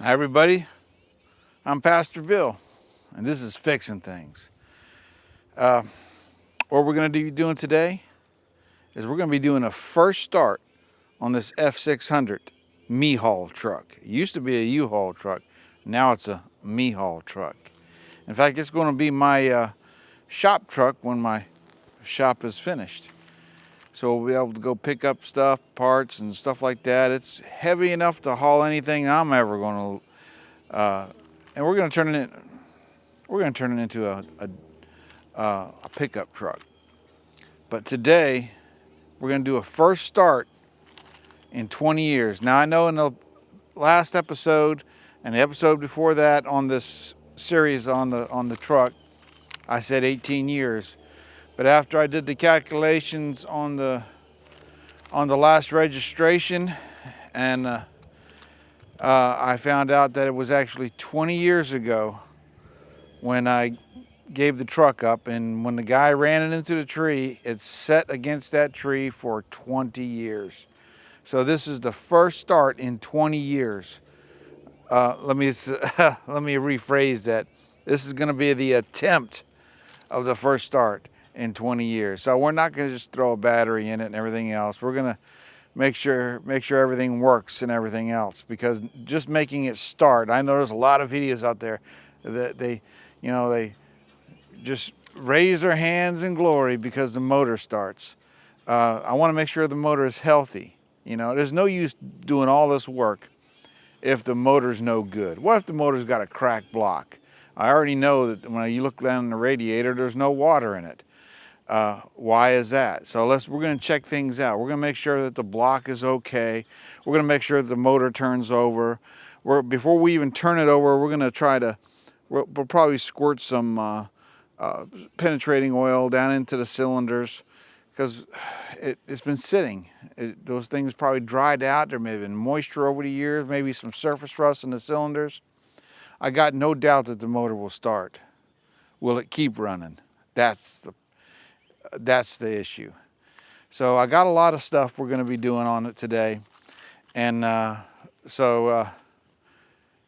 Hi everybody, I'm Pastor Bill, and this is Fixing Things. What we're going to be doing today is we're going to be doing a first start on this F600 U-Haul truck. It used to be a U-Haul truck, now it's a U-Haul truck. In fact, it's going to be my shop truck when my shop is finished. So we'll be able to go pick up stuff, parts and stuff like that. It's heavy enough to haul anything I'm ever going to, and we're going to turn it into a pickup truck. But today we're going to do a first start in 20 years. Now I know in the last episode and the episode before that on this series on the truck, I said 18 years. But after I did the calculations on the last registration, and I found out that it was actually 20 years ago when I gave the truck up, and when the guy ran it into the tree, it sat against that tree for 20 years. So this is the first start in 20 years. Let me rephrase that. This is going to be the attempt of the first start in 20 years. So we're not going to just throw a battery in it and everything else. We're going to make sure everything works and everything else, because just making it start, I know there's a lot of videos out there that they just raise their hands in glory because the motor starts. I want to make sure the motor is healthy. There's no use doing all this work if the motor's no good. What if the motor's got a cracked block? I already know that when you look down the radiator, there's no water in it. Why is that? So we're going to check things out. We're going to make sure that the block is okay. We're going to make sure that the motor turns over. Before we even turn it over, we're going to we'll probably squirt some penetrating oil down into the cylinders, because it's been sitting. Those things probably dried out. There may have been moisture over the years, maybe some surface rust in the cylinders. I got no doubt that the motor will start. Will it keep running? That's the issue. So I got a lot of stuff we're going to be doing on it today, and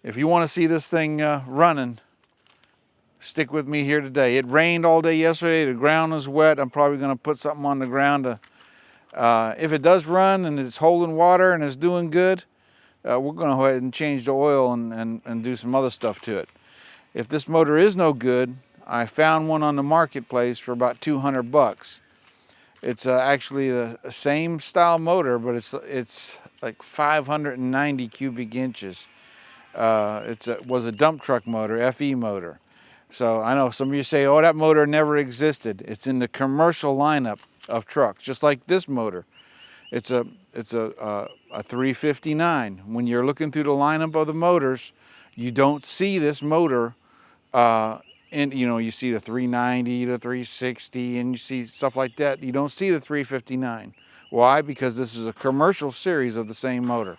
if you want to see this thing running, stick with me here today. It rained all day yesterday. The ground is wet. I'm probably going to put something on the ground to, if it does run and it's holding water and it's doing good, we're going to go ahead and change the oil and do some other stuff to it. If this motor is no good, I found one on the marketplace for about $200. It's actually the same style motor, but it's like 590 cubic inches. It was a dump truck motor, FE motor. So I know some of you say, oh, that motor never existed. It's in the commercial lineup of trucks, just like this motor. It's a 359. When you're looking through the lineup of the motors, you don't see this motor. You see the 390, the 360, and you see stuff like that. You don't see the 359. Why? Because this is a commercial series of the same motor.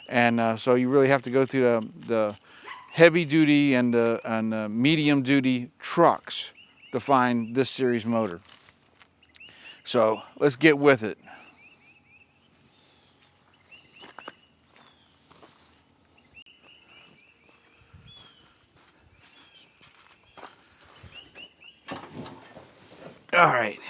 And so you really have to go through the heavy duty and the medium duty trucks to find this series motor. So let's get with it. All right.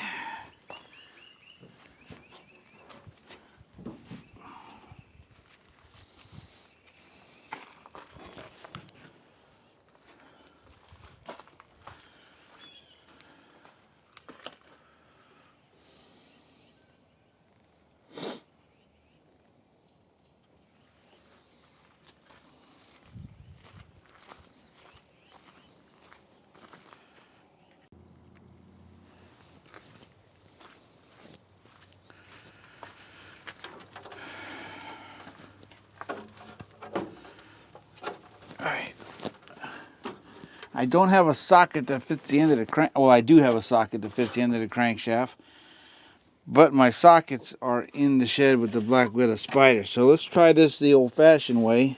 I don't have a socket that fits the end of the crank. Well, I do have a socket that fits the end of the crankshaft, but my sockets are in the shed with the black widow spider. So let's try this the old-fashioned way.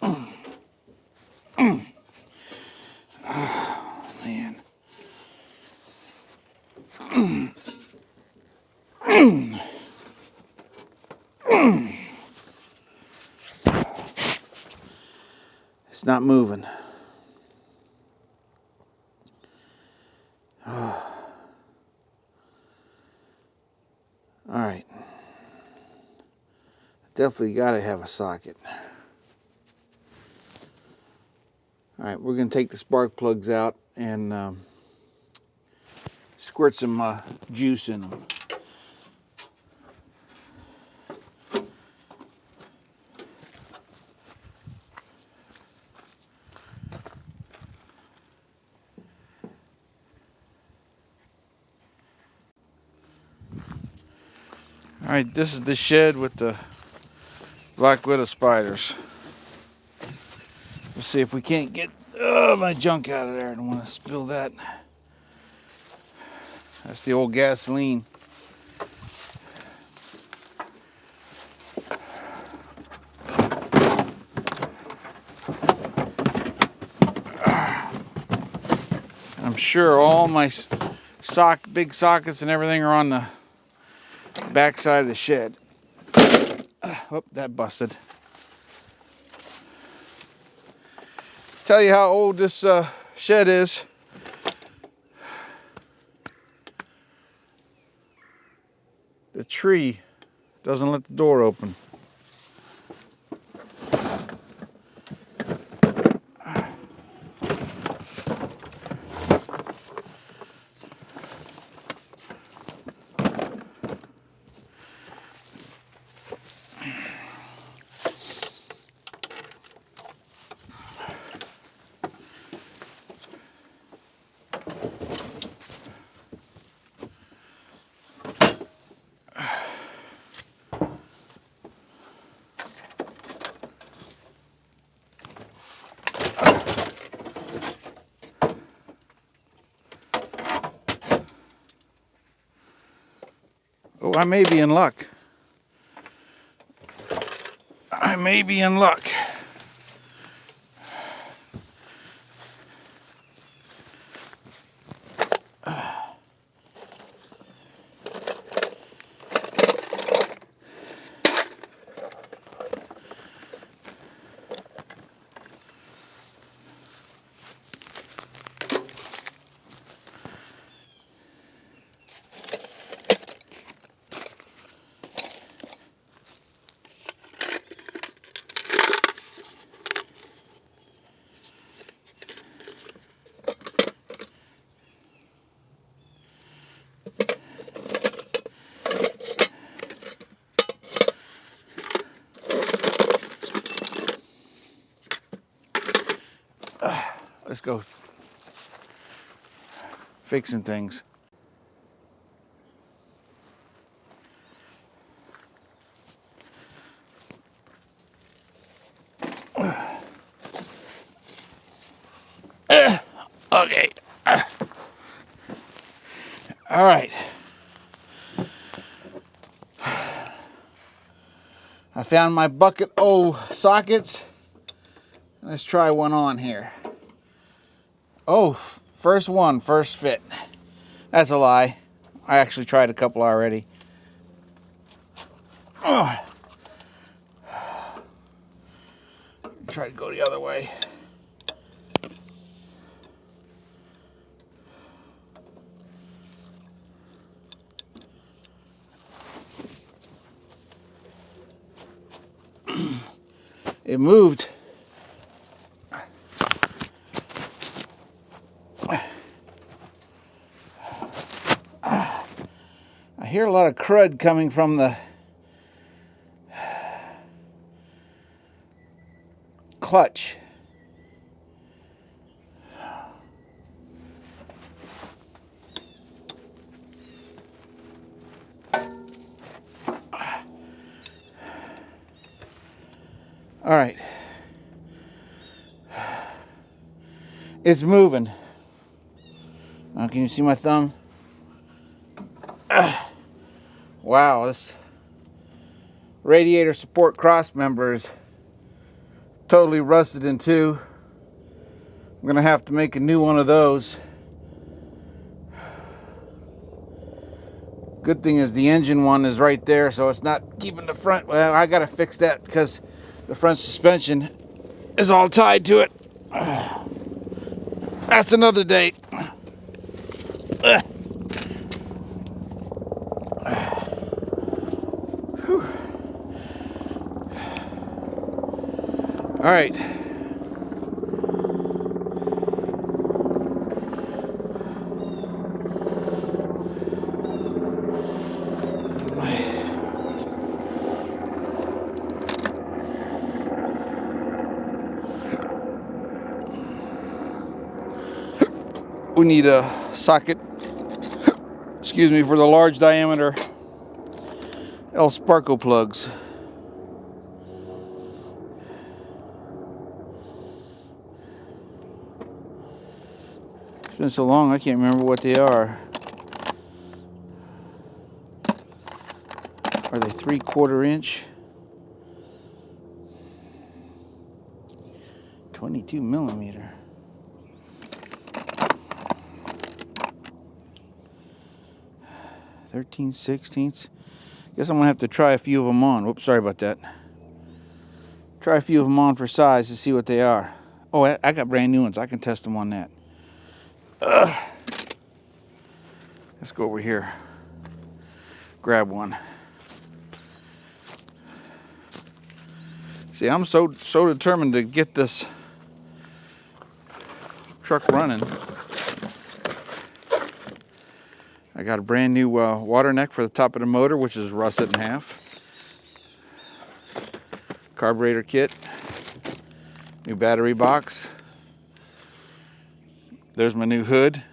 Oh, man. not moving. All right. Definitely got to have a socket. All right, we're going to take the spark plugs out and squirt some juice in them. All right, this is the shed with the black widow spiders. Let's see if we can't get my junk out of there. I don't want to spill that. That's the old gasoline. I'm sure all my big sockets and everything are on the back side of the shed. Oh, that busted. Tell you how old this shed is. The tree doesn't let the door open. Oh, I may be in luck. I may be in luck. Let's go fixing things. Okay. All right. I found my bucket O sockets. Let's try one on here. Oh, first one, first fit. That's a lie. I actually tried a couple already. Try to go the other way. It moved. I hear a lot of crud coming from the clutch. All right. It's moving. Now, can you see my thumb? Wow, this radiator support cross member is totally rusted in two. I'm gonna have to make a new one of those. Good thing is the engine one is right there, so it's not keeping the front. Well, I gotta fix that because the front suspension is all tied to it. That's another day. All right. We need a socket, excuse me, for the large diameter L sparkle plugs. It's been so long I can't remember what they are. Are they 3/4 inch? 22 millimeter. 13/16. Guess I'm gonna have to try a few of them on. Whoops, sorry about that. Try a few of them on for size to see what they are. Oh, I got brand new ones. I can test them on that. Let's go over here. Grab one. See, I'm so determined to get this truck running. I got a brand new water neck for the top of the motor, which is rusted in half. Carburetor kit. New battery box. There's my new hood.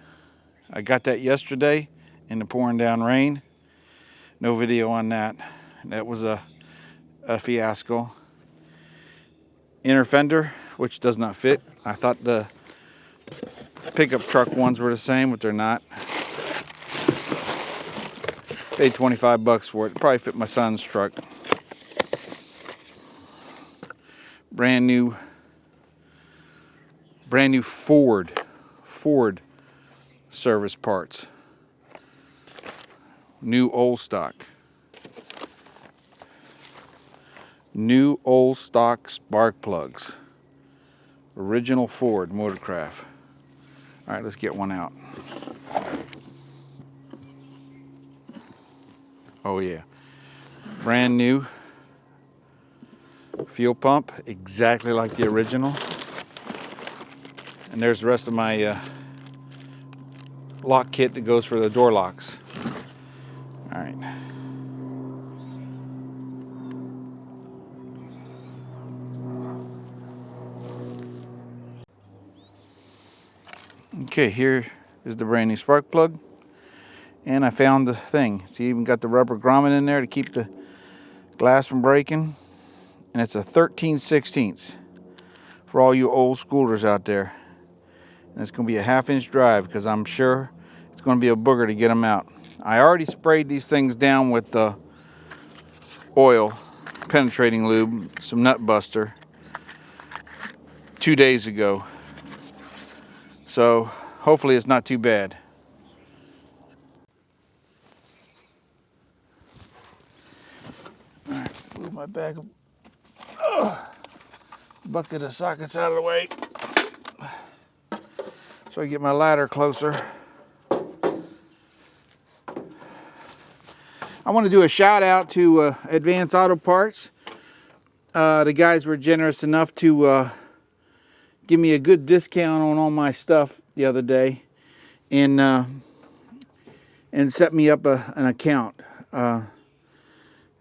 I got that yesterday in the pouring down rain. No video on that. That was a fiasco. Inner fender, which does not fit. I thought the pickup truck ones were the same, but they're not. Paid 25 bucks for it. Probably fit my son's truck. Brand new Ford service parts. New old stock. New old stock spark plugs. Original Ford Motorcraft. All right, let's get one out. Oh yeah. Brand new fuel pump, exactly like the original. And there's the rest of my lock kit that goes for the door locks. All right. Okay, here is the brand new spark plug. And I found the thing. See, even got the rubber grommet in there to keep the glass from breaking. And it's a 13/16 for all you old schoolers out there. And it's going to be a 1/2 inch drive because I'm sure it's going to be a booger to get them out. I already sprayed these things down with the oil, penetrating lube, some nut buster 2 days ago. So hopefully it's not too bad. All right, move my bag of bucket of sockets out of the way so I get my ladder closer. I want to do a shout out to Advanced Auto Parts. The guys were generous enough to give me a good discount on all my stuff the other day, and set me up an account.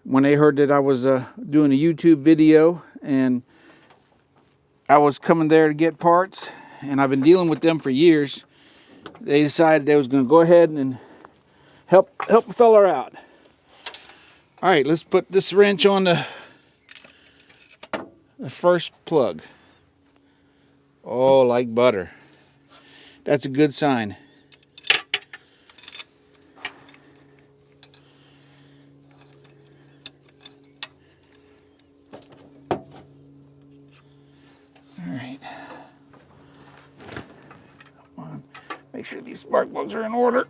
When they heard that I was doing a YouTube video and I was coming there to get parts, and I've been dealing with them for years, they decided they was going to go ahead and help a fella out. All right, let's put this wrench on the first plug. Oh, like butter. That's a good sign. All right. Come on. Make sure these spark plugs are in order.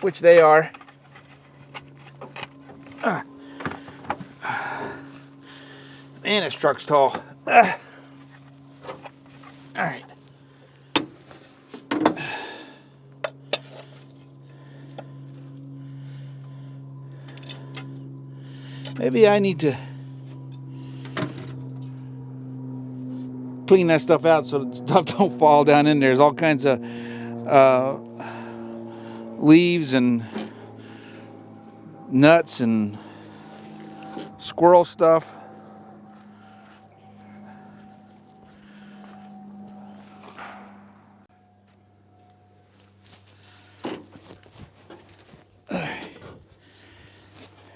Which they are. Man, this truck's tall. All right. Maybe I need to clean that stuff out so that stuff don't fall down in there. There's all kinds of leaves and nuts and squirrel stuff.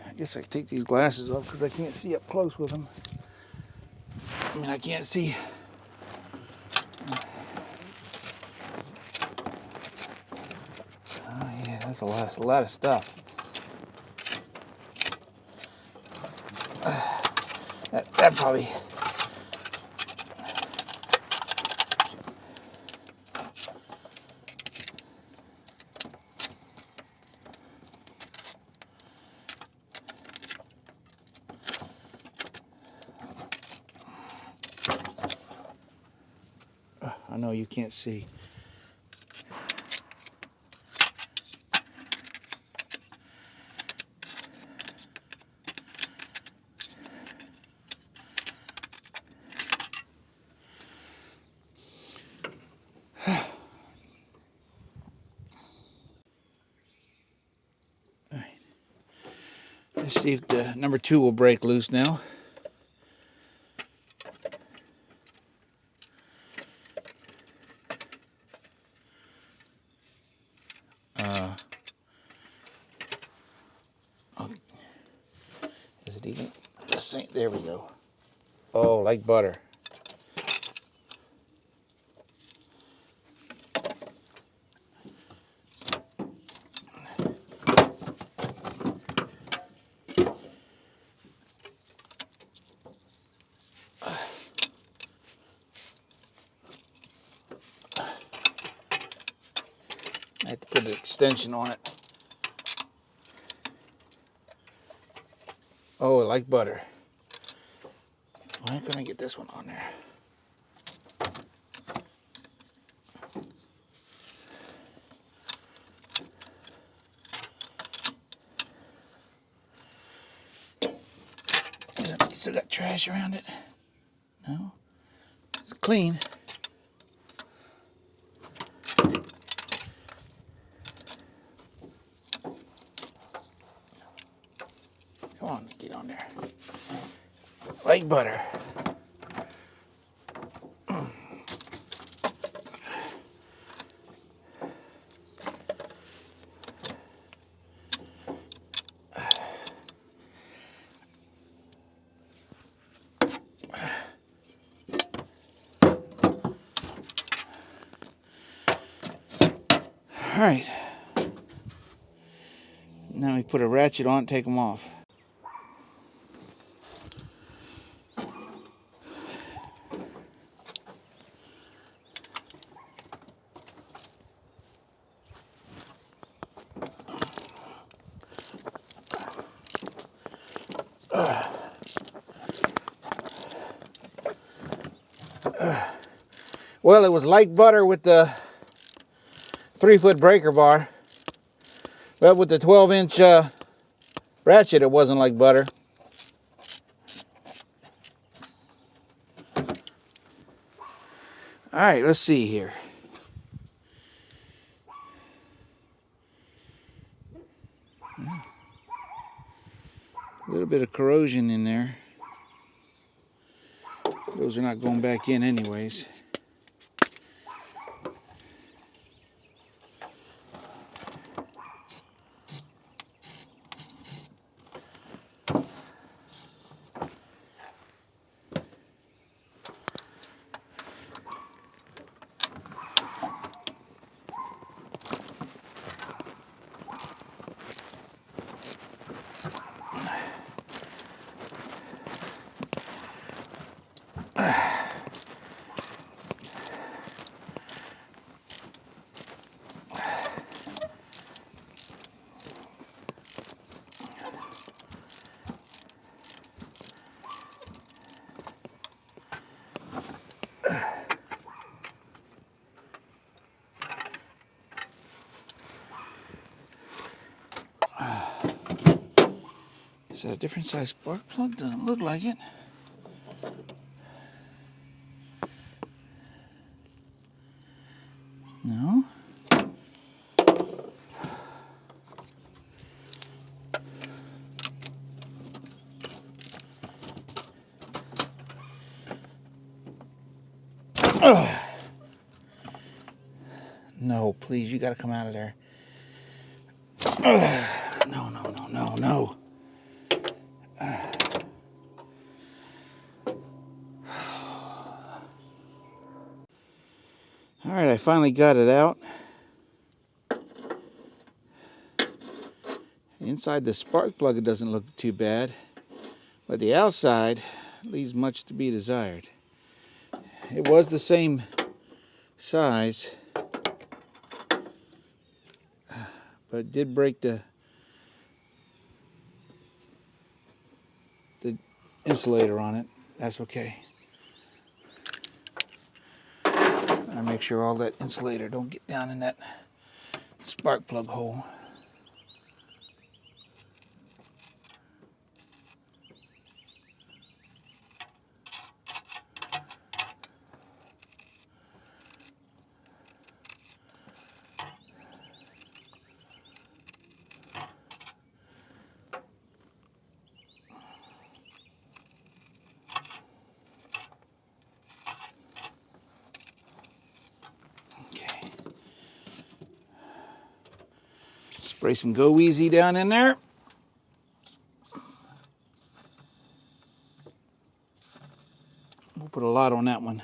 I guess I take these glasses off because I can't see up close with them. I mean, I can't see. Oh yeah, that's a lot of stuff. That probably. I know you can't see. Let's see if the number 2 will break loose now. Is it even? There we go. Oh, like butter. I have to put an extension on it. Oh, like butter. Why can't I get this one on there? Still got trash around it? No? It's clean. Come on, get on there. Like butter. All right. Now we put a ratchet on it, take them off. Well, it was like butter with the 3-foot breaker bar, but with the 12-inch ratchet, it wasn't like butter. All right, let's see here. A little bit of corrosion in there. Those are not going back in anyways. Is that a different size spark plug? Doesn't look like it. No. Ugh. No, please, you gotta come out of there. Ugh. No, no, no, no, no. All right, I finally got it out. Inside the spark plug, it doesn't look too bad, but the outside leaves much to be desired. It was the same size, but it did break the insulator on it. That's okay. I make sure all that insulator don't get down in that spark plug hole. Spray some Go Easy down in there. We'll put a lot on that one.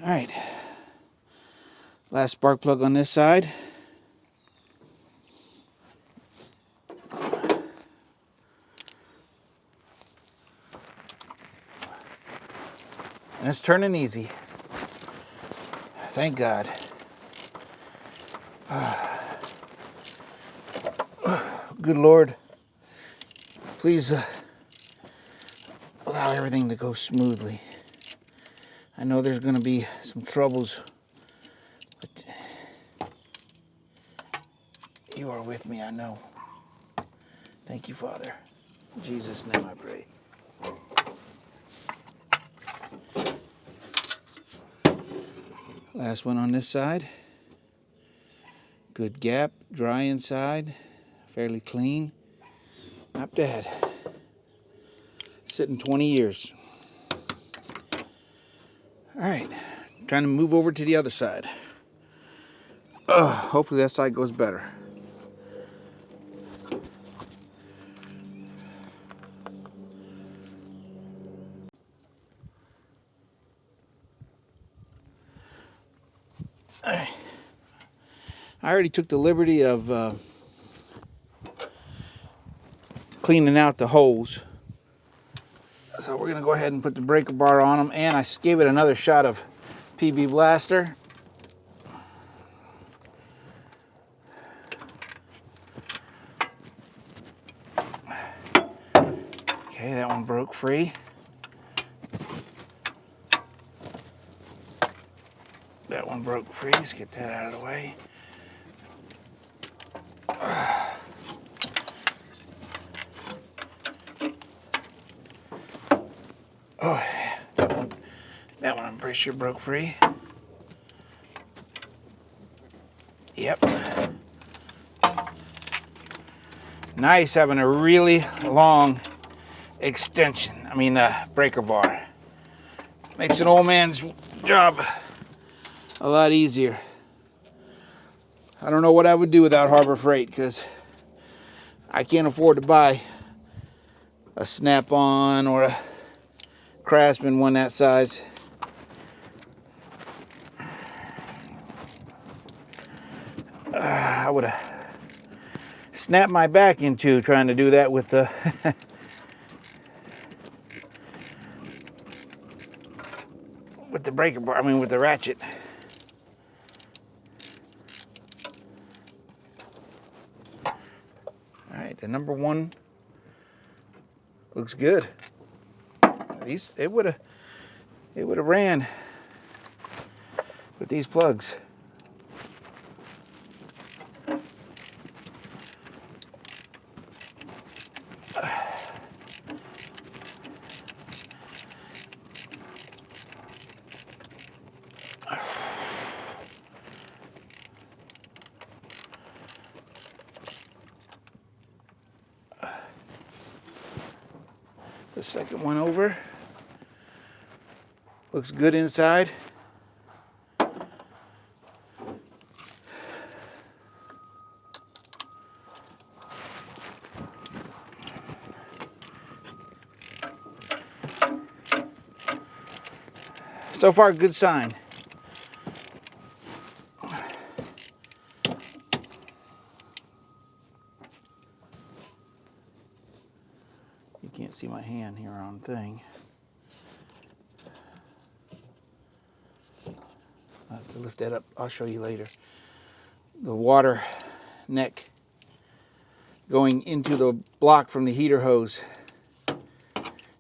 All right. Last spark plug on this side. And it's turning easy. Thank God. Good Lord, please allow everything to go smoothly. I know there's going to be some troubles, but you are with me, I know. Thank you, Father. In Jesus' name I pray. Last one on this side. Good gap, dry inside, fairly clean. Not bad. Sitting 20 years. All right, trying to move over to the other side. Hopefully that side goes better. All right. I already took the liberty of cleaning out the holes. So we're gonna go ahead and put the breaker bar on them, and I gave it another shot of PB Blaster. Okay, that one broke free. That one broke free. Let's get that out of the way. Oh, that one I'm pretty sure broke free. Yep. Nice having a really long extension. Breaker bar. Makes an old man's job a lot easier. I don't know what I would do without Harbor Freight, because I can't afford to buy a Snap-on or a Craftsman one that size. I would have snapped my back into trying to do that with the with the breaker bar, with the ratchet. All right, the number one looks good. It would have ran with these plugs. the second one over. Looks good inside. So far, good sign. You can't see my hand here on the thing. I'll have to lift that up. I'll show you later. The water neck going into the block from the heater hose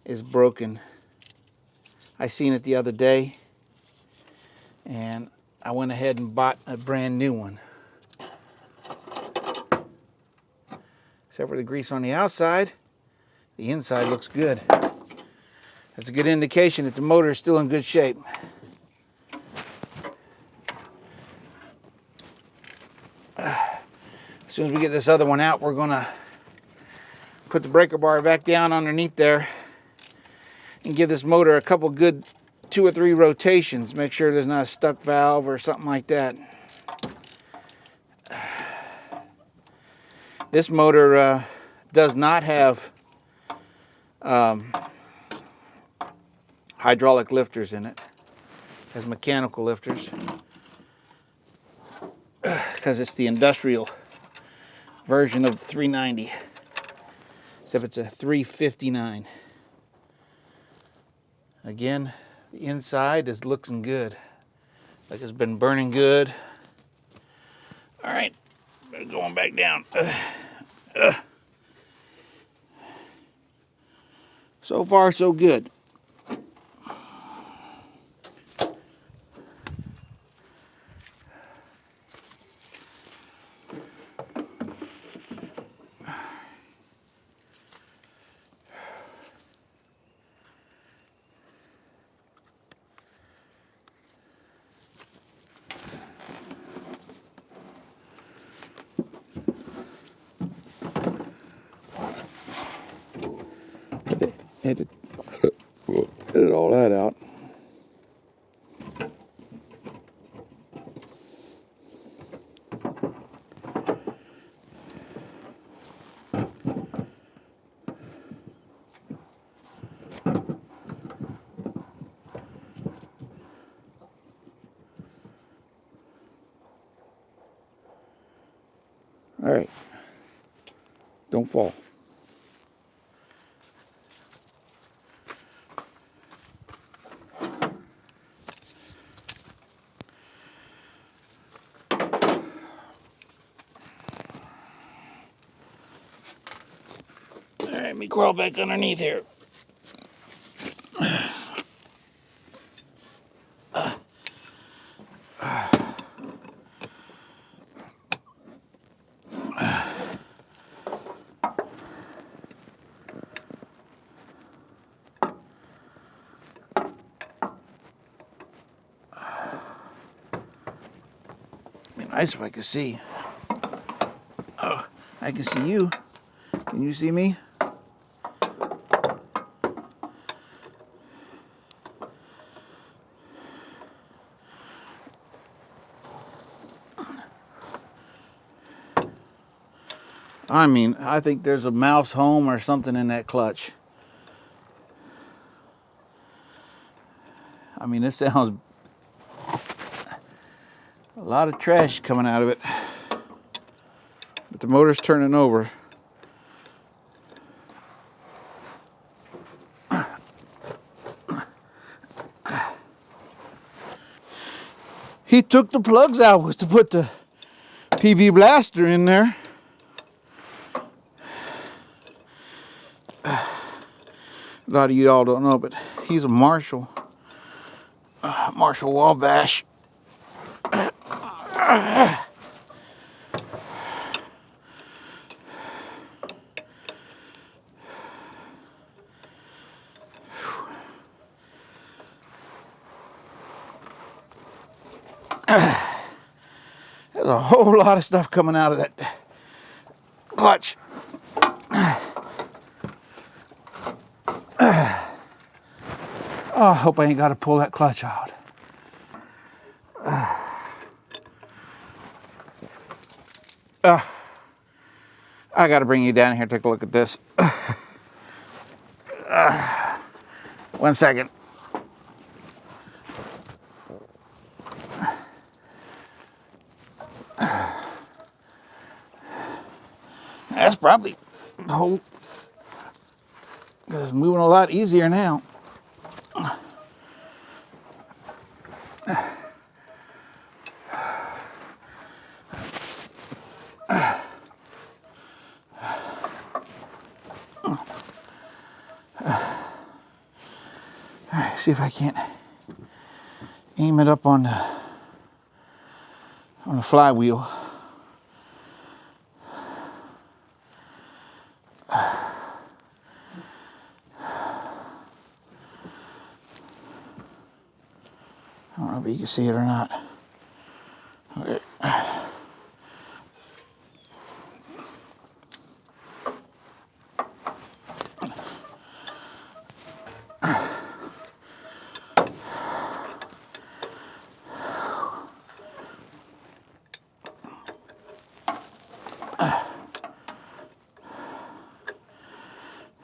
is broken. I seen it the other day and I went ahead and bought a brand new one. Except for the grease on the outside, the inside looks good. That's a good indication that the motor is still in good shape. As soon as we get this other one out, we're gonna put the breaker bar back down underneath there and give this motor a couple good 2 or 3 rotations. Make sure there's not a stuck valve or something like that. This motor does not have hydraulic lifters in it. It has mechanical lifters because it's the industrial version of the 390, except it's a 359. Again, the inside is looking good, like it's been burning good. All right, going back down. So far, so good. Had to edit all that out. All right, don't fall. Let me crawl back underneath here. Be nice if I could see. Oh, I can see you. Can you see me? I mean, I think there's a mouse home or something in that clutch. I mean, this sounds a lot of trash coming out of it. But the motor's turning over. He took the plugs out was to put the PB blaster in there. A lot of you all don't know, but he's a Marshall. Marshall Wabash. There's a whole lot of stuff coming out of that clutch. Oh, I hope I ain't got to pull that clutch out. I got to bring you down here, take a look at this. 1 second. That's probably the whole, it's moving a lot easier now. All right, see if I can't aim it up on the flywheel. I don't know if you can see it or not. Okay.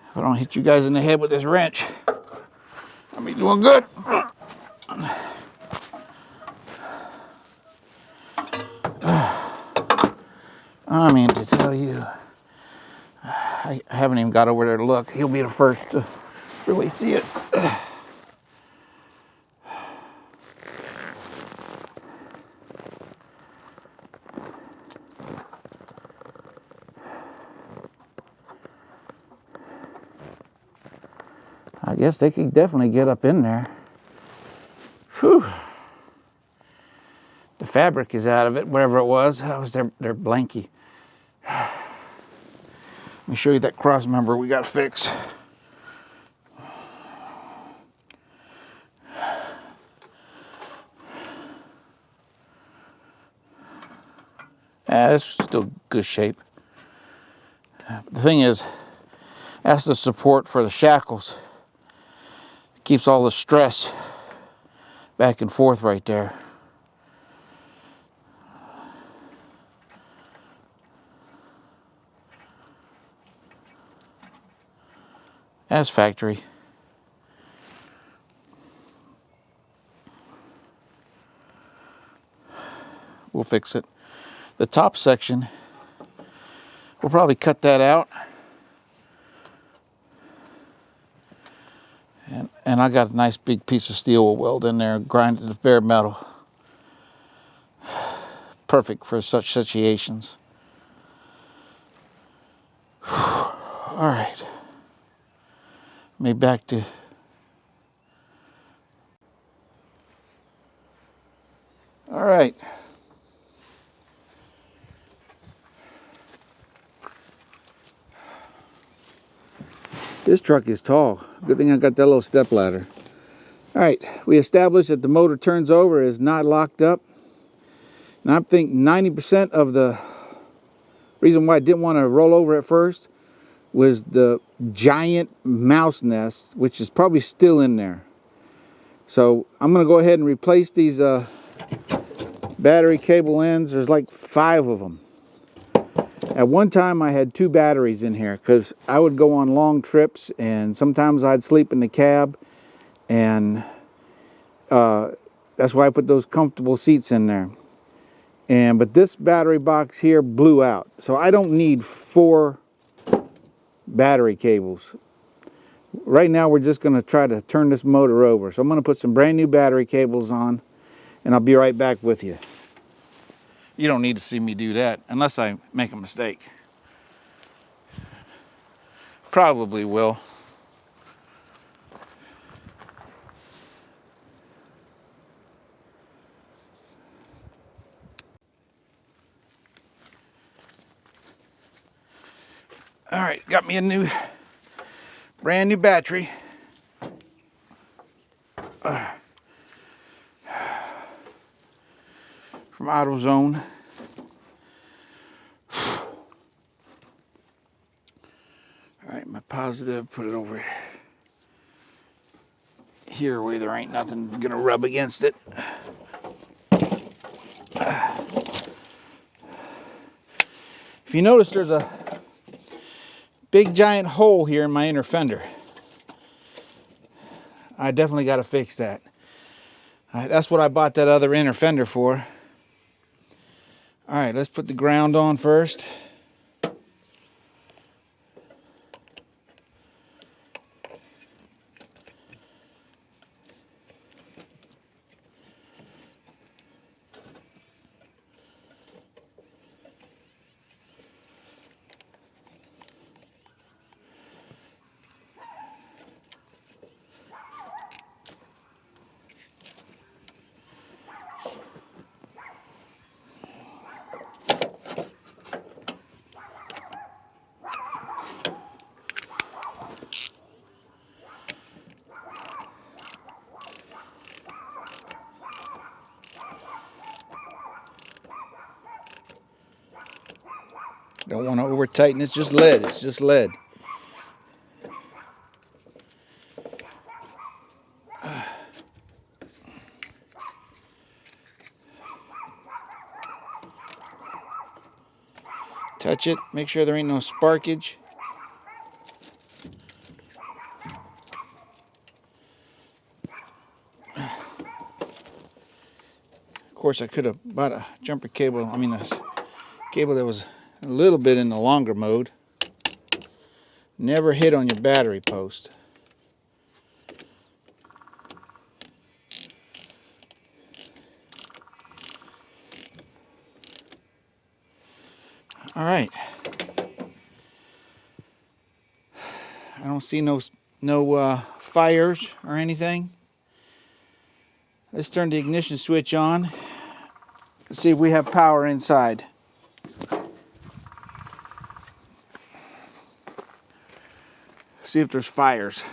If I don't hit you guys in the head with this wrench, I'll be doing good. I mean to tell you, I haven't even got over there to look. He'll be the first to really see it. I guess they could definitely get up in there. Whew. The fabric is out of it, whatever it was. That was their blankie. Let me show you that cross member we got to fix. It's still good shape. The thing is, that's the support for the shackles. It keeps all the stress back and forth right there. That's factory. We'll fix it. The top section, we'll probably cut that out. And I got a nice big piece of steel we'll weld in there, grind it to bare metal. Perfect for such situations. All right. Maybe back to... All right. This truck is tall. Good thing I got that little step ladder. All right, we established that the motor turns over is not locked up. And I think 90% of the reason why I didn't want to roll over at first was the giant mouse nest, which is probably still in there. So I'm going to go ahead and replace these battery cable ends. There's like 5 of them. At one time I had 2 batteries in here because I would go on long trips and sometimes I'd sleep in the cab, and that's why I put those comfortable seats in there. But this battery box here blew out, so I don't need 4 battery cables. Right now we're just going to try to turn this motor over. So I'm going to put some brand new battery cables on, and I'll be right back with you. You don't need to see me do that unless I make a mistake. Probably will. All right, got me a brand new battery. From AutoZone. All right, my positive, put it over here where there ain't nothing gonna rub against it. If you notice, there's a big giant hole here in my inner fender. I definitely got to fix that. That's what I bought that other inner fender for. All right, let's put the ground on first. Don't want to over tighten. It's just lead. It's just lead. Touch it. Make sure there ain't no sparkage. Of course, I could have bought a jumper cable. I mean, a cable that was a little bit in the longer mode. Never hit on your battery post. All right. I don't see no fires or anything. Let's turn the ignition switch on. Let's see if we have power inside. See if there's fires.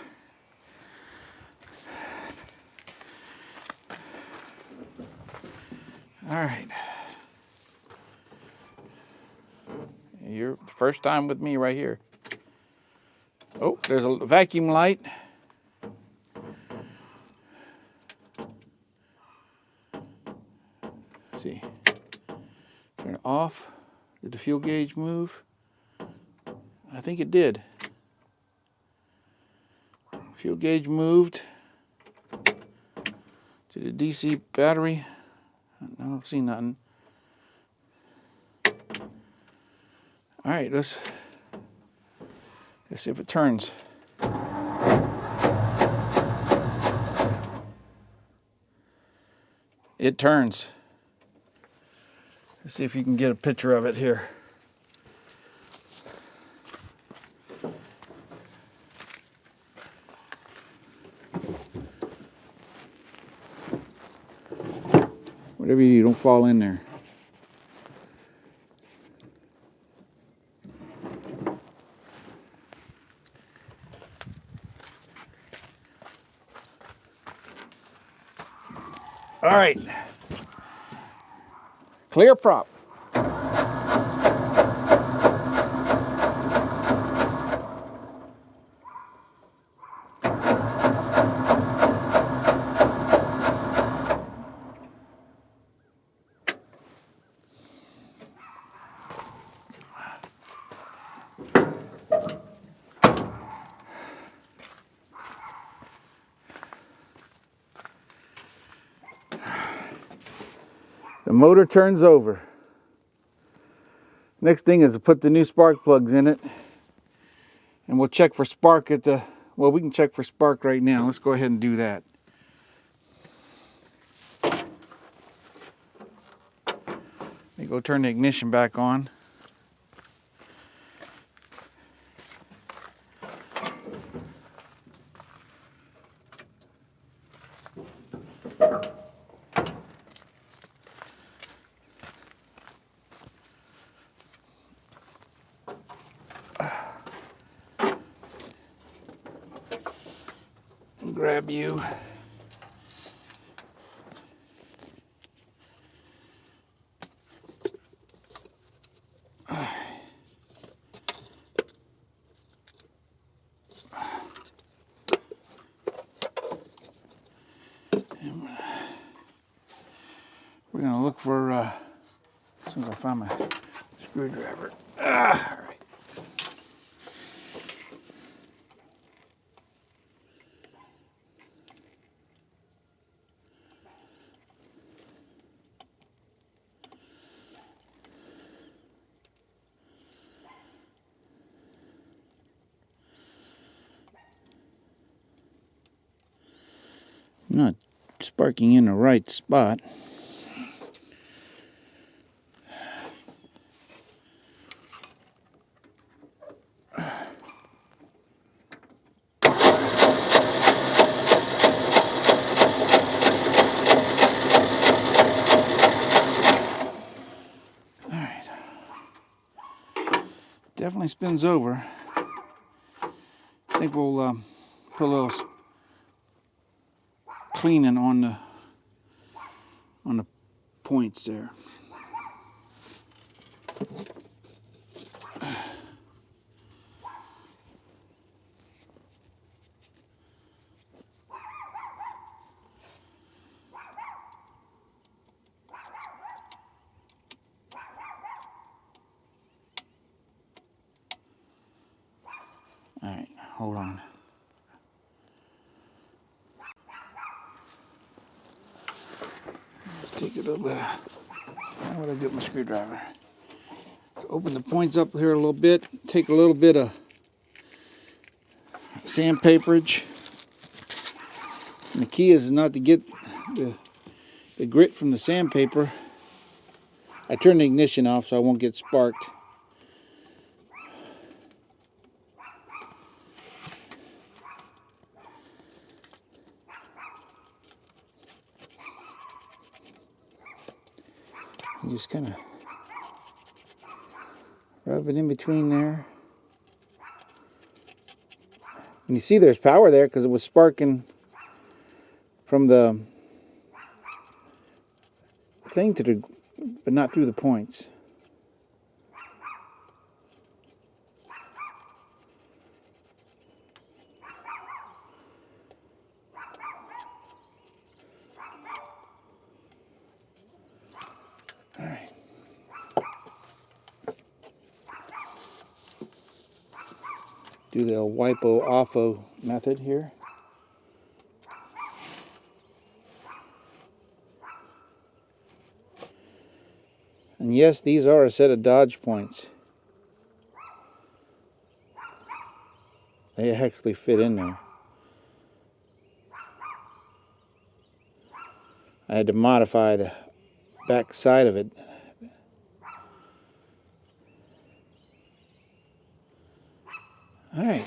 All right. Your first time with me right here. Oh, there's a vacuum light. Let's see. Turn it off. Did the fuel gauge move? I think it did. Fuel gauge moved. To the DC battery. I don't see nothing. All right, let's see if it turns. It turns. Let's see if you can get a picture of it here. Whatever you do, don't fall in there. All right. Clear prop. The motor turns over. Next thing is to put the new spark plugs in it. And we'll check for spark at the, well, we can check for spark right now. Let's go ahead and do that. Let me go turn the ignition back on. Grab you. find my screwdriver. All right. Not sparking in the right spot. Alright. Definitely spins over. I think we'll put a little cleaning on the points there. Alright, hold on. Let's take a little bit of, how would I get my screwdriver? So open the points up here a little bit, take a little bit of sandpaperage. And the key is not to get the grit from the sandpaper. I turned the ignition off so I won't get sparked. You just kind of rub it in between there. And you see there's power there because it was sparking from the thing to the, but not through the points. All right. Do the wipo-offo method here. And yes, these are a set of Dodge points. They actually fit in there. I had to modify the back side of it. All right.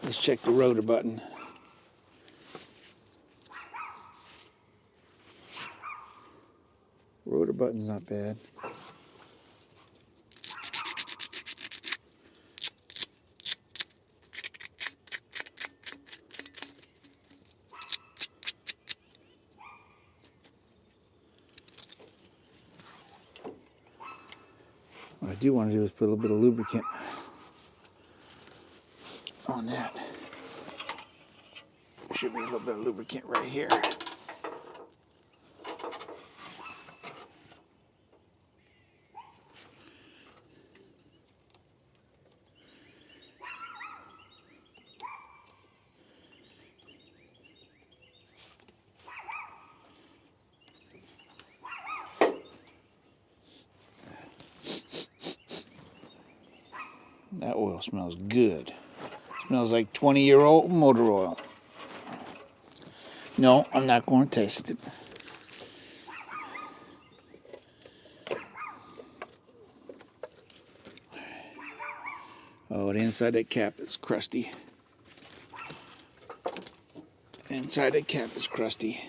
Let's check the rotor button. Rotor button's not bad. What I do want to do is put a little bit of lubricant on that. There should be a little bit of lubricant right here. That oil smells good. Smells like 20-year-old motor oil. No, I'm not going to taste it. Oh, the inside that cap is crusty. Inside that cap is crusty.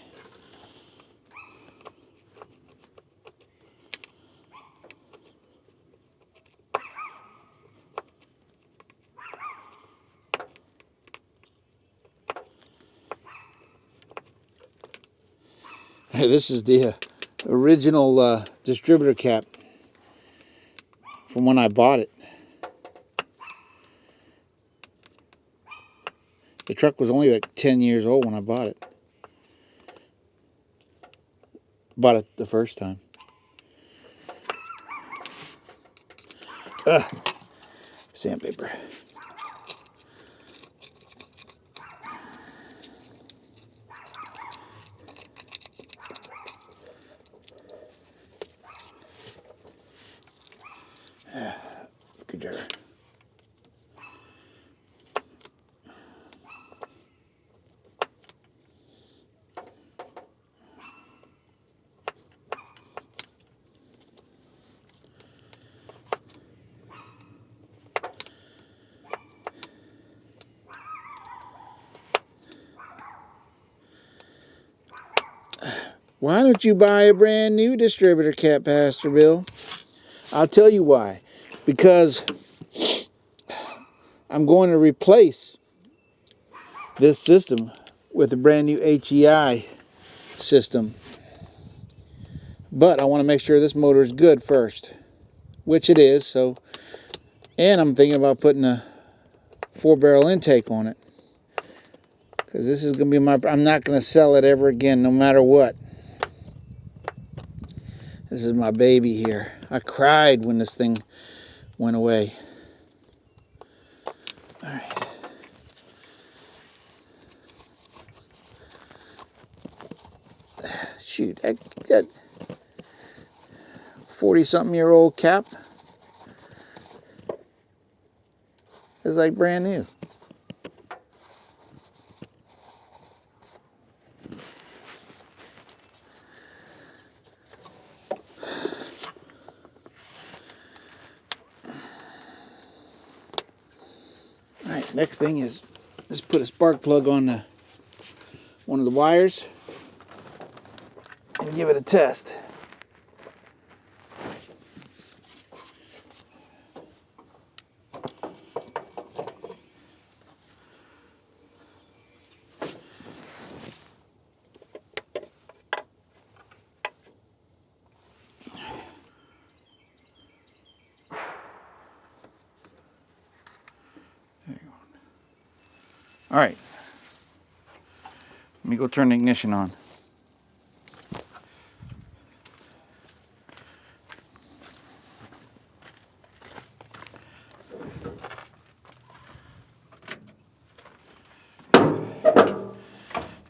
This is the original distributor cap from when I bought it. The truck was only like 10 years old when I bought it. Bought it the first time. Sandpaper. Good job. Why don't you buy a brand new distributor cap, Pastor Bill? I'll tell you why. Because I'm going to replace this system with a brand new HEI system. But I want to make sure this motor is good first, which it is. So, and I'm thinking about putting a 4-barrel intake on it. Because this is going to be I'm not going to sell it ever again, no matter what. This is my baby here. I cried when this thing went away. All right. Shoot, that 40-something-year-old cap is like brand new. All right, next thing is let's put a spark plug on one of the wires and give it a test. All right, let me go turn the ignition on.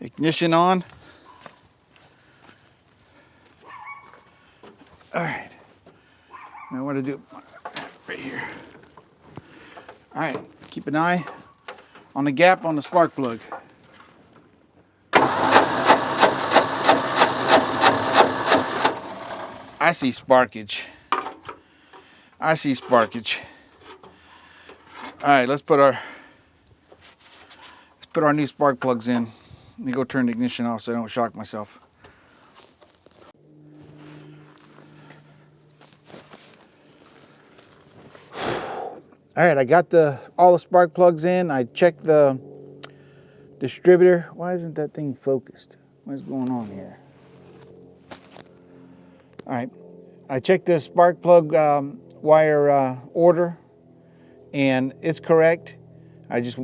Ignition on. All right, now what to do right here. All right, keep an eye on the gap on the spark plug. I see sparkage. I see sparkage. All right, let's put our new spark plugs in. Let me go turn the ignition off so I don't shock myself. All right, I got all the spark plugs in. I checked the distributor. Why isn't that thing focused? What's going on here? All right, I checked the spark plug wire order, and it's correct. I just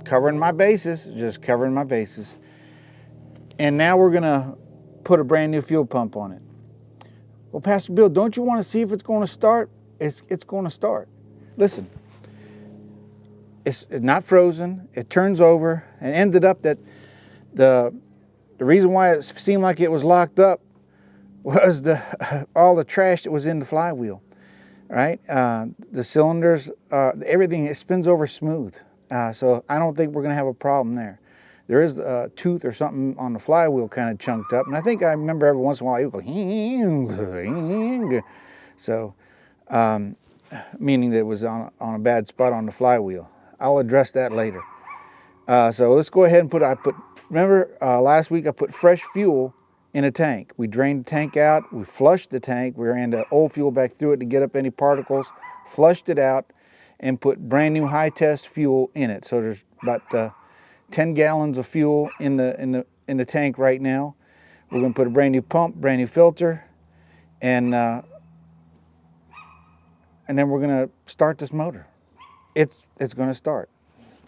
covering my bases, And now we're gonna put a brand new fuel pump on it. Well, Pastor Bill, don't you want to see if it's going to start? It's going to start. Listen, it's not frozen. It turns over, and ended up that the reason why it seemed like it was locked up was all the trash that was in the flywheel, right? The cylinders, everything, it spins over smooth. So I don't think we're going to have a problem there. There is a tooth or something on the flywheel kind of chunked up, and I think I remember every once in a while it would go. So, meaning that it was on a bad spot on the flywheel. I'll address that later. So let's go ahead and remember last week I put fresh fuel in a tank. We drained the tank out, we flushed the tank, we ran the old fuel back through it to get up any particles, flushed it out, and put brand new high test fuel in it. So there's about 10 gallons of fuel in the tank right now. We're going to put a brand new pump, brand new filter, and then we're going to start this motor. It's going to start.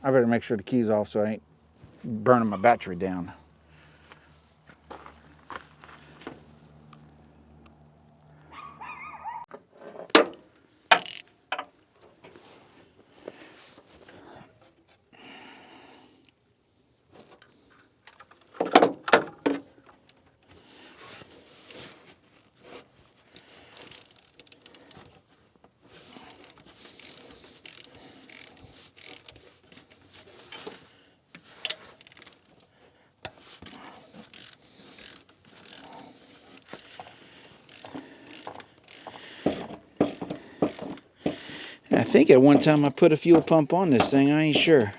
I better make sure the key's off so I ain't burning my battery down. I think at one time I put a fuel pump on this thing. I ain't sure.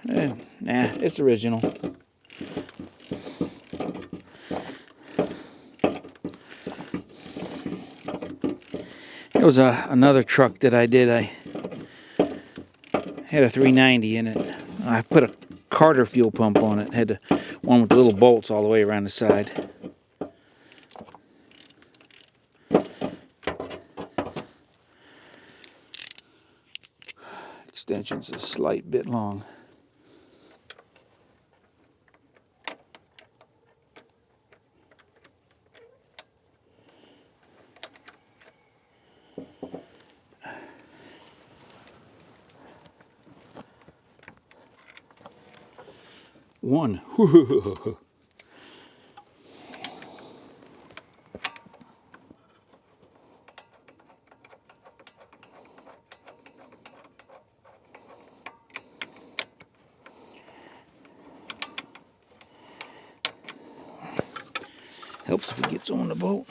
Nah, it's original. There was another truck that I did. I had a 390 in it. I put a Carter fuel pump on it. Had the one with the little bolts all the way around the side. Extension's a slight bit long. One. Helps if it gets on the bolt.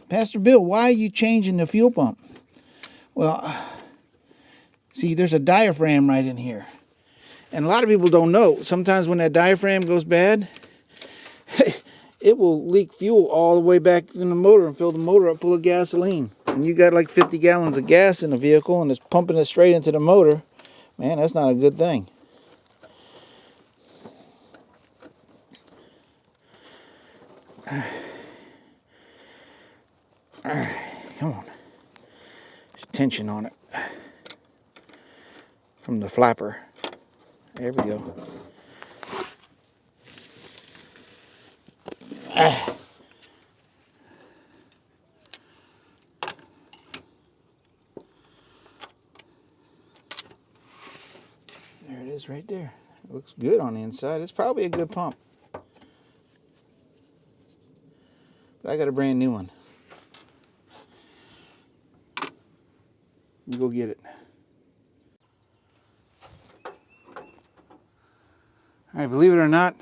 Pastor Bill, why are you changing the fuel pump? Well, see, there's a diaphragm right in here. And a lot of people don't know. Sometimes when that diaphragm goes bad, it will leak fuel all the way back in the motor and fill the motor up full of gasoline. And you got like 50 gallons of gas in the vehicle and it's pumping it straight into the motor. Man, that's not a good thing. All right, come on. There's tension on it from the flapper. There we go. There it is right there. It looks good on the inside. It's probably a good pump. But I got a brand new one. You go get it. All right, believe it or not,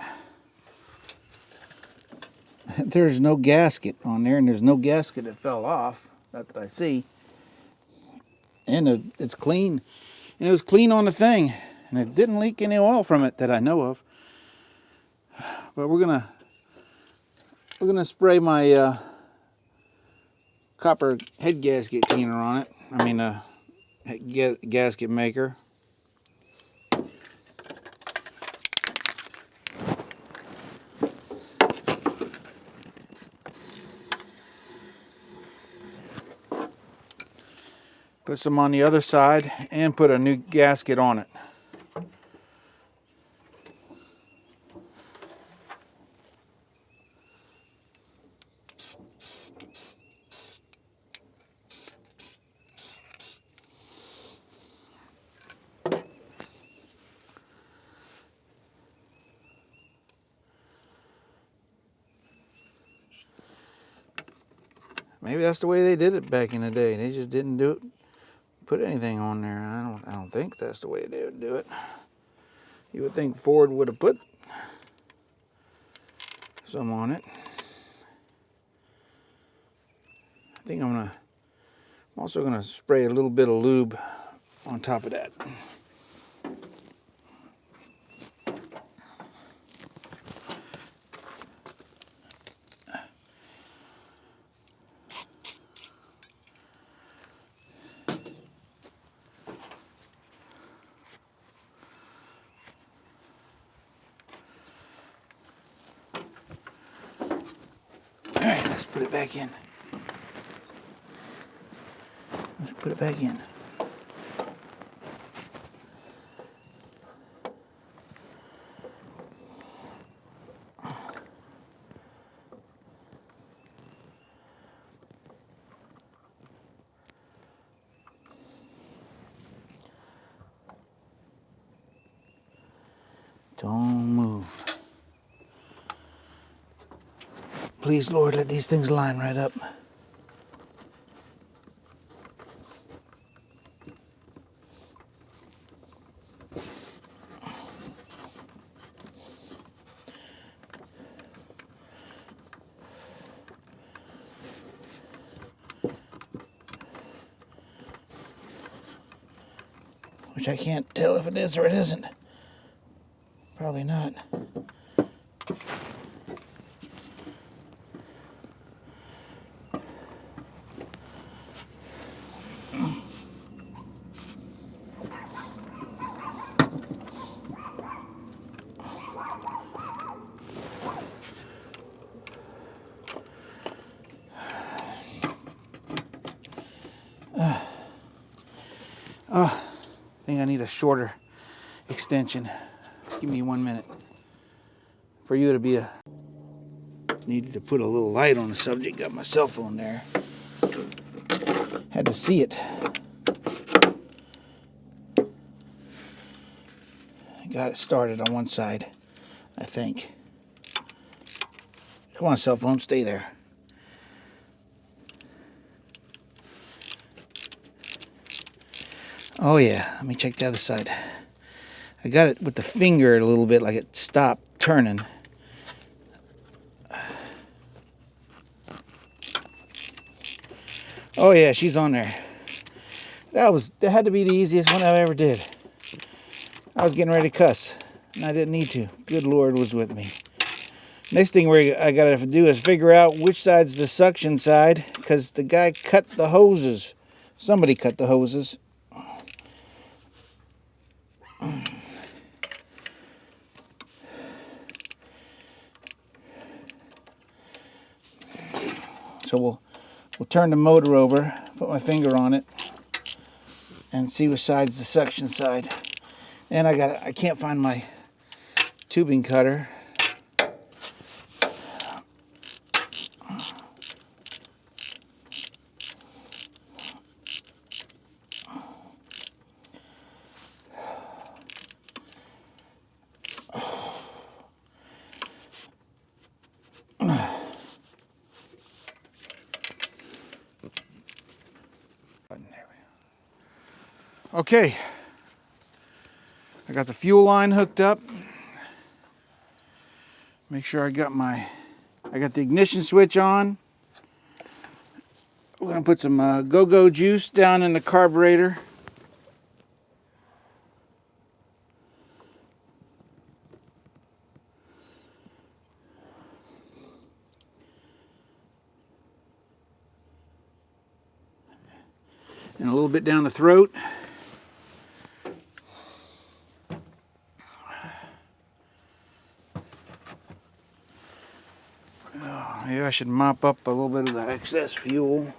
there's no gasket on there, and there's no gasket that fell off, not that I see. And it's clean, and it was clean on the thing, and it didn't leak any oil from it that I know of. But we're gonna spray my copper head gasket cleaner on it. I mean, gasket maker. Put some on the other side and put a new gasket on it. Maybe that's the way they did it back in the day. They just didn't put anything on there. I don't think that's the way they would do it. You would think Ford would have put some on it. I think I'm also gonna spray a little bit of lube on top of that. put it back in. Let's put it back in. Don't move. Please, Lord, let these things line right up. Which I can't tell if it is or it isn't. Probably not. I think I need a shorter extension. Give me 1 minute. For you to be a... Needed to put a little light on the subject. Got my cell phone there. Had to see it. Got it started on one side, I think. Come on, cell phone, stay there. Oh yeah, let me check the other side. I got it with the finger a little bit, like it stopped turning. Oh yeah, she's on there. That had to be the easiest one I ever did. I was getting ready to cuss, and I didn't need to. Good Lord was with me. Next thing I gotta do is figure out which side's the suction side, because the guy cut the hoses. Somebody cut the hoses. So we'll turn the motor over, put my finger on it, and see which side's the suction side. And I can't find my tubing cutter. Okay, I got the fuel line hooked up. Make sure I got the ignition switch on. We're gonna put some go-go juice down in the carburetor. And a little bit down the throat. Maybe I should mop up a little bit of the excess fuel.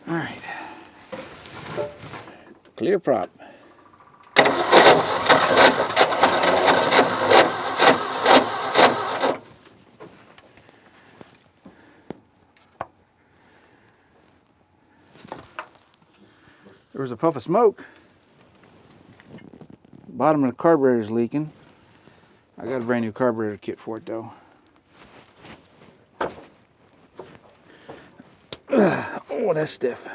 All right. Clear prop. There was a puff of smoke. Bottom of the carburetor is leaking. I got a brand new carburetor kit for it though. Oh, that's stiff.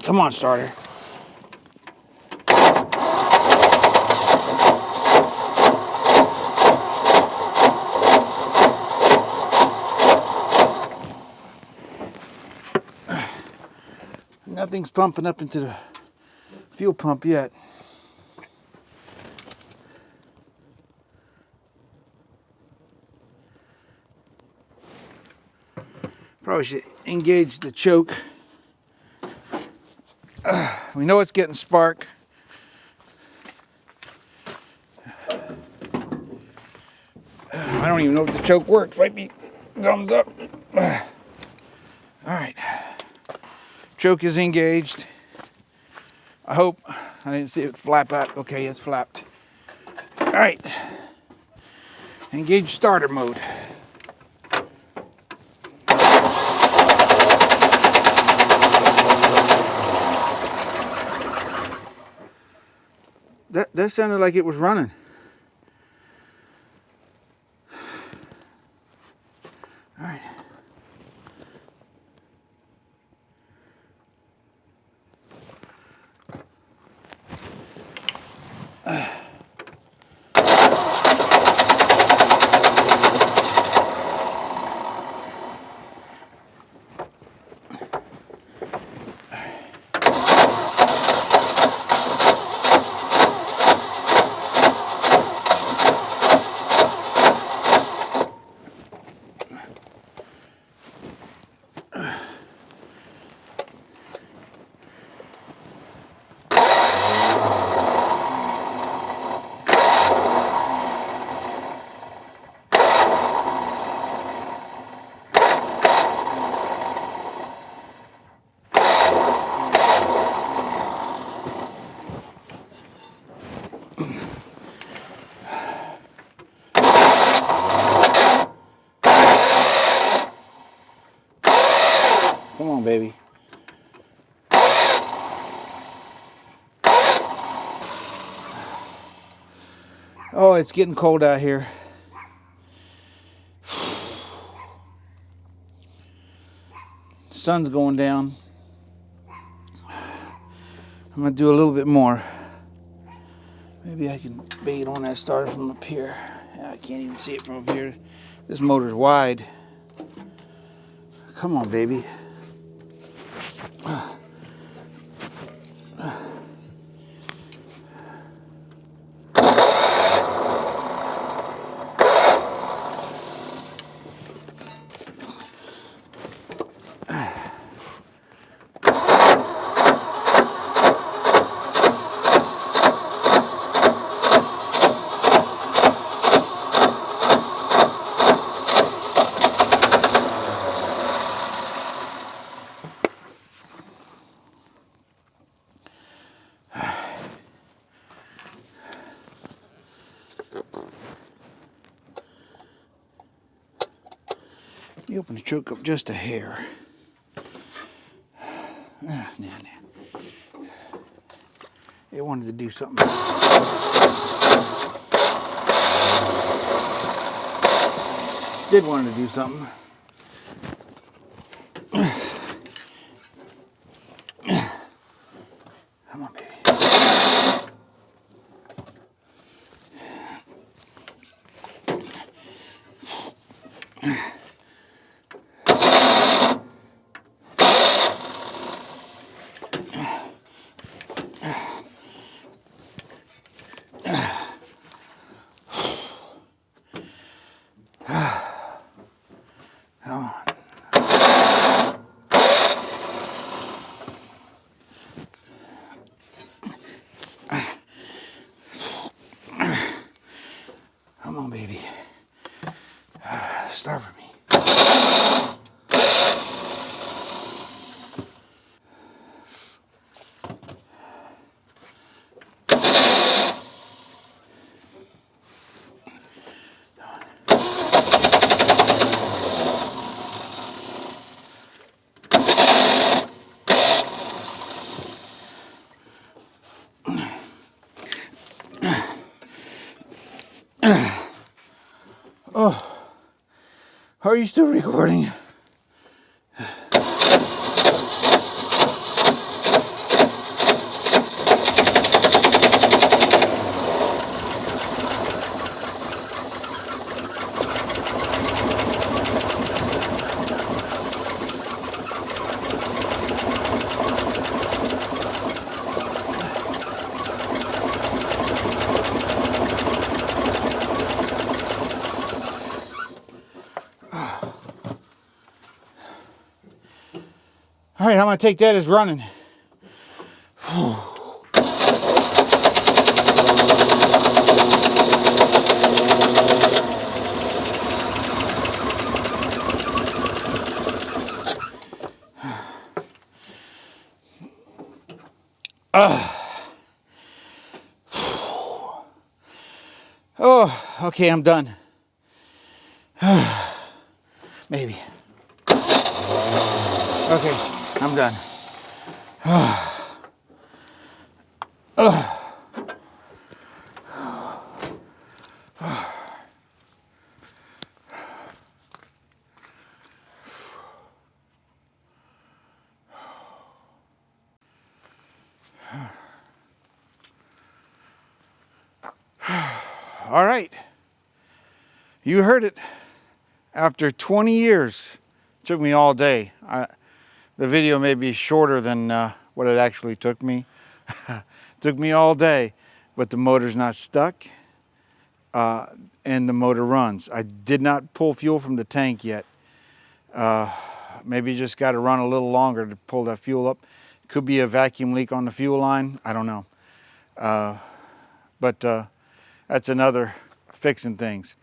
Come on, starter. Nothing's pumping up into the fuel pump yet. Probably should engage the choke. We know it's getting spark. I don't even know if the choke works. Might be gummed up. All right. Choke is engaged. I hope. I didn't see it flap out. Okay, it's flapped. All right. Engage starter mode. That sounded like it was running. All right. Come on, baby. Oh, it's getting cold out here. Sun's going down. I'm gonna do a little bit more. Maybe I can bait on that starter from up here. I can't even see it from up here. This motor's wide. Come on, baby. You open the choke up just a hair. Nah. It wanted to do something. Did want to do something. Come on, baby. Come on, baby. Start for me. Oh, are you still recording? All right, I'm gonna take that as running. Oh, okay, I'm done. Maybe. Okay, I'm done. All right, you heard it. After 20 years, it took me all day. The video may be shorter than what it actually took me. Took me all day, but the motor's not stuck and the motor runs. I did not pull fuel from the tank yet. Maybe just got to run a little longer to pull that fuel up. Could be a vacuum leak on the fuel line. I don't know. But that's another fixing things.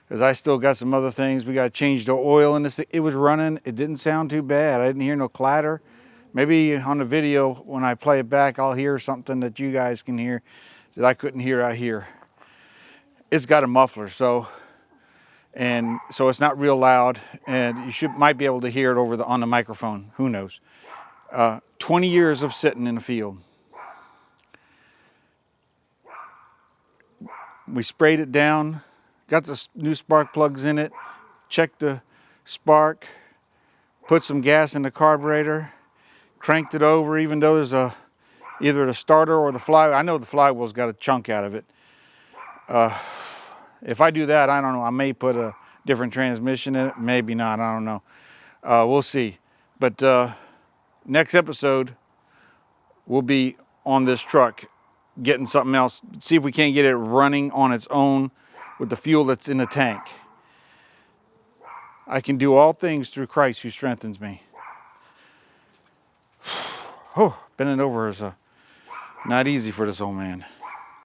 Because I still got some other things. We got to change the oil in this thing. It was running. It didn't sound too bad. I didn't hear no clatter. Maybe on the video, when I play it back, I'll hear something that you guys can hear that I couldn't hear out here. It's got a muffler, so it's not real loud, and you might be able to hear it over on the microphone. Who knows? 20 years of sitting in the field. We sprayed it down, got the new spark plugs in it, checked the spark, put some gas in the carburetor, cranked it over, even though there's either the starter or the flywheel. I know the flywheel's got a chunk out of it. If I do that, I don't know, I may put a different transmission in it, maybe not, I don't know. We'll see. But next episode, we'll be on this truck getting something else, see if we can't get it running on its own with the fuel that's in the tank. I can do all things through Christ who strengthens me. Oh, bending over is not easy for this old man.